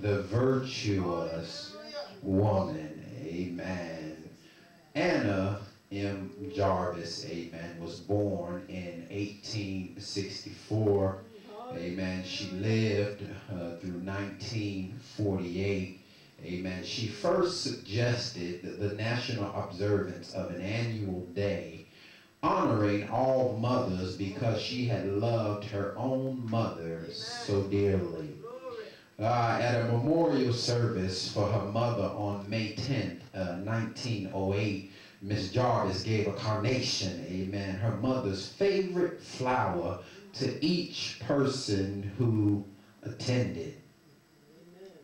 the virtuous woman. Amen. Anna M. Jarvis, amen, was born in 1864. Amen. She lived through 1948. Amen. She first suggested the national observance of an annual day honoring all mothers because she had loved her own mother so dearly. At a memorial service for her mother on May 10th, 1908, Miss Jarvis gave a carnation, amen, her mother's favorite flower, to each person who attended.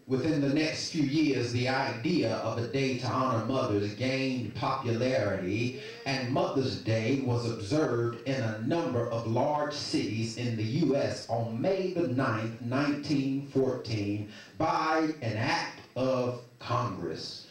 Within the next few years, the idea of a day to honor mothers gained popularity, and Mother's Day was observed in a number of large cities in the U.S. on May the 9th, 1914, by an act of Congress.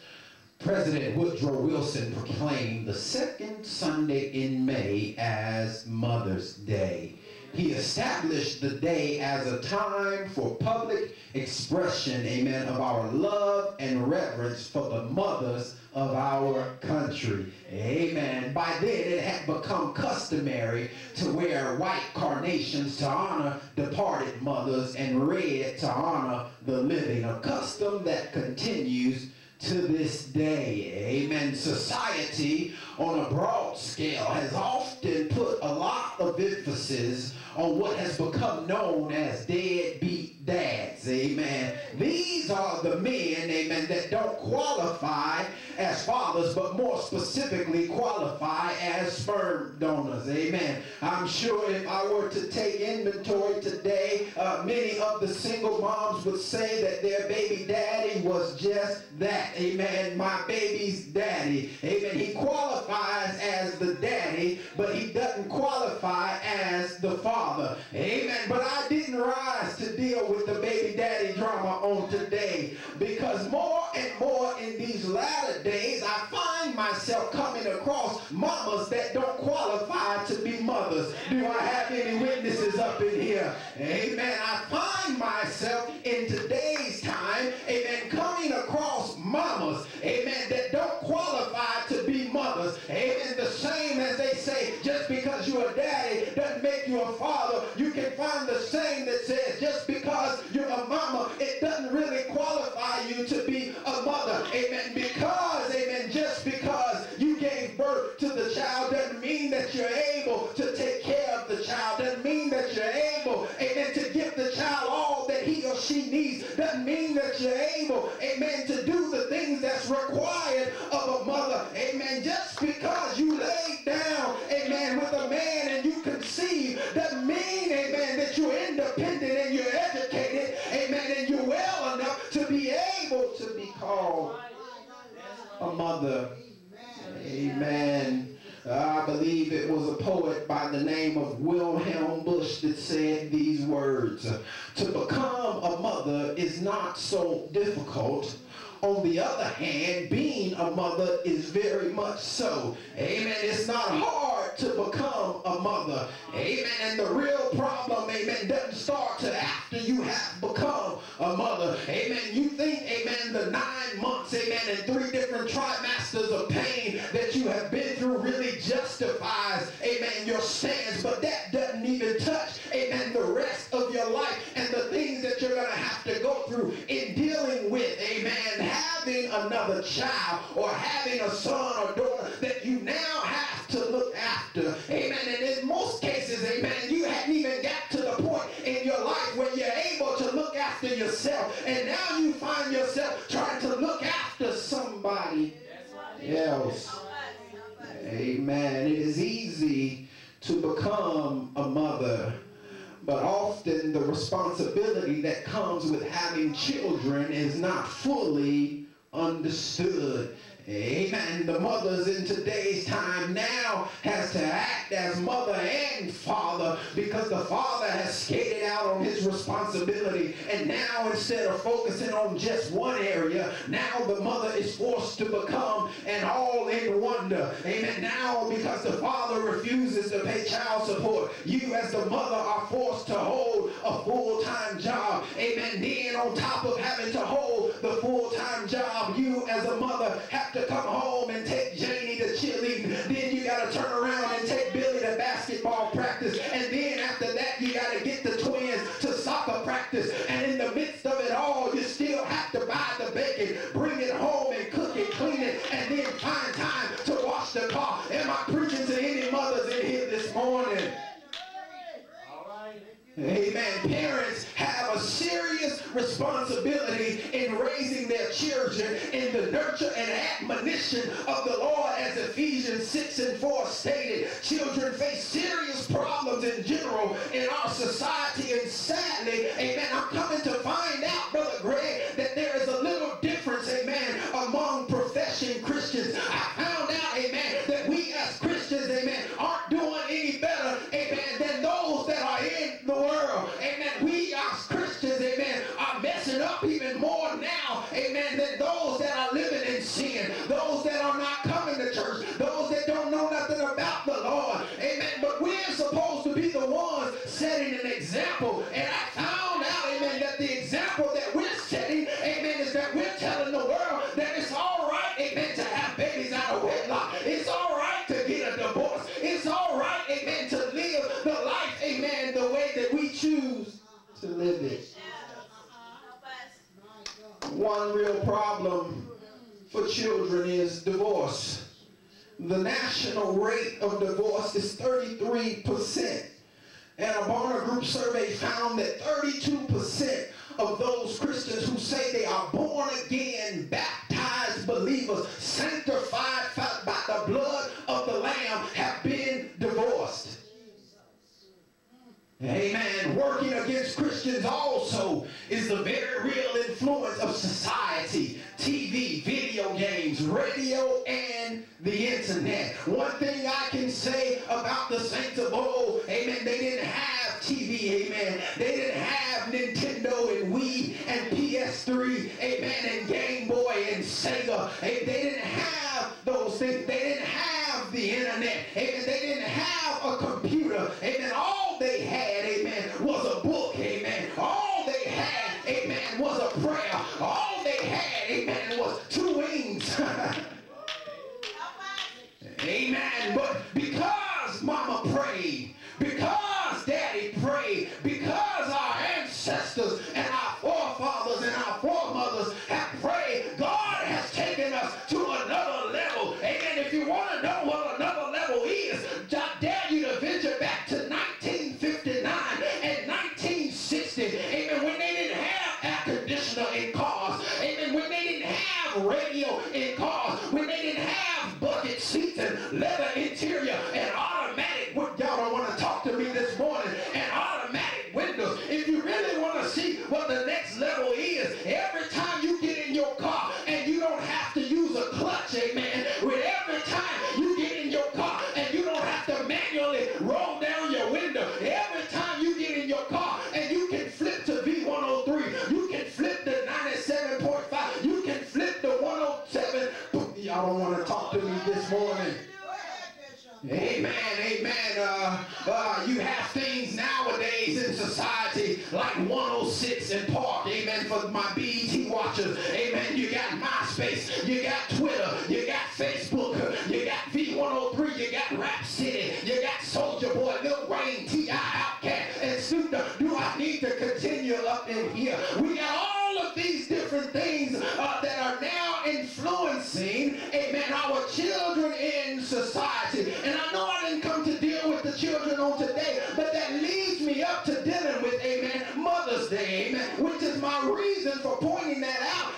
President Woodrow Wilson proclaimed the second Sunday in May as Mother's Day. He established the day as a time for public expression, amen, of our love and reverence for the mothers of our country. Amen. By then it had become customary to wear white carnations to honor departed mothers and red to honor the living, a custom that continues to this day. Amen. Society on a broad scale has often put a lot of emphasis on what has become known as deadbeat dads. Amen. These are the men, amen, that don't qualify as fathers, but more specifically qualify as sperm donors. Amen. I'm sure if I were to take inventory today, many of the single moms would say that their baby daddy was just that. Amen. My baby's daddy. Amen. He qualifies as the daddy, but he doesn't qualify as the father. Amen. But I didn't rise to deal with the baby daddy drama on today, because more and more in these latter days I find myself coming across mamas that don't qualify to be mothers. Do I have any witnesses up in here? Amen. I find myself in today's time, amen, coming across mamas, amen, that don't qualify to be mothers. Amen. The same as they say, just because you're a daddy doesn't make you a father. You can find the same that says just because you're a mama, it doesn't really qualify you to be a mother. Amen. Because, amen, just because you gave birth to the child doesn't mean that you're able to take care of the child. Doesn't mean that you're able, amen, to give the child all that he or she needs. Doesn't mean that you're able, amen, to do the things that's required of a mother. Amen. Just because you laid down, amen, with a man and you conceive doesn't mean, amen, that you're independent and you're educated, amen, and you're well enough to be able to be called a mother. Amen. I believe it was a poet by the name of Wilhelm Busch that said these words: to become a mother is not so difficult. On the other hand, being a mother is very much so. Amen. It's not hard to become a mother. Amen. And the real problem, amen, doesn't start till after you have become a mother. Amen. You think, amen, the 9 months, amen, and 3 different trimesters of pain that you have been through really justifies, amen, your stance, but that doesn't even touch, amen, the rest of your life and the things that you're going to have to go through in dealing with, amen, having another child or having a son or daughter that you now have to look after. Amen. And in most cases, amen, you hadn't even got to the point in your life where you're able to look after yourself. And now you find yourself trying to look after somebody else. Amen. It is easy to become a mother, but often the responsibility that comes with having children is not fully understood. Amen. The mothers in today's time now has to act as mother and father, because the father has skated out on his responsibility, and now instead of focusing on just one area, now the mother is forced to become an all-in-wonder. Amen. Now, because the father refuses to pay child support, you as the mother are forced to hold a full-time job. Amen. Then on top of having to hold the full-time job, you as a mother have to come home and take Janie to cheerleading. Then you got to turn around and take Billy to basketball practice. And then after that, you got to get the twins to soccer practice. And in the midst of it all, you still have to buy the bacon, bring it home and cook it, clean it, and then find time to wash the car. Am I preaching to any mothers in here this morning? Amen. Parents have a serious responsibility in raising their children in the nurture and admonition of the Lord, as Ephesians 6:4 stated. Children face serious problems in general in our society, and sadly, amen, I'm coming to find out, Brother Greg, that there is a little difference, amen, among professing Christians. I found out, amen, that we as Christians, amen, aren't doing any better, amen, than those that are in the world. Amen. We as Christians, amen, are messing up even more now, amen, than those that are living in sin, those that are not coming to church, those that don't know nothing about the Lord. Amen. But we're supposed to be the ones setting an example. And I found out, amen, that the example that we're setting, amen, is that we're telling the world that it's all right, amen, to have babies out of wedlock. It's all right to get a divorce. It's all right, amen, to live the life, amen, the way that we choose to live it. One real problem for children is divorce. The national rate of divorce is 33%. And a Barna Group survey found that 32% of those Christians who say they are born again, baptized believers, sanctified by the blood of the Lamb, have been divorced. Amen. Working against Christians also is the very real influence of society, TV, video games, radio, and the internet. One thing I can say about the saints of old, amen, they didn't have TV, amen. They didn't have Nintendo and Wii and PS3, amen, and Game Boy and Sega. They didn't have those things. They didn't have the internet. Amen. They didn't have a computer. Amen. All they had, amen, was a book. Amen. All they had, amen, was a prayer. All they had, amen, was two wings. Amen. But because mama prayed, because daddy prayed, because our ancestors and our forefathers and our foremothers have prayed, God has taken us to another level. Amen. If you want to know what another level is, I dare you to venture back to 1959 and 1960. Amen. When they didn't have air conditioner in cars. Amen. When they didn't have radio in cars. When they didn't have bucket seats and leather interior and automatic, y'all don't want to talk to me this morning, and automatic windows. If you really want to see what the next level is, every time you get in your car and you don't have to use a clutch, amen, with every time you get in your car and you don't have to manually roll down your window, every time you get in your car and you can flip to V103, you can flip to 97.5, you can flip to 107. Y'all don't want to talk to me this morning. Amen, amen. You have things nowadays in society like 106 and Park, amen, for my BET watchers. Amen. You got MySpace, you got Twitter, you got Facebook, you got V103, you got Rap City, you got Soulja Boy, Lil Wayne, T.I. Outkast, and Snoop Dogg. Do I need to continue up in here? We got all of these different things that are now influencing, amen, our children in society. And I know I didn't come to deal with the children on today, but that leads me up to dealing with, amen, Mother's Day, amen, which is my reason for pointing that out.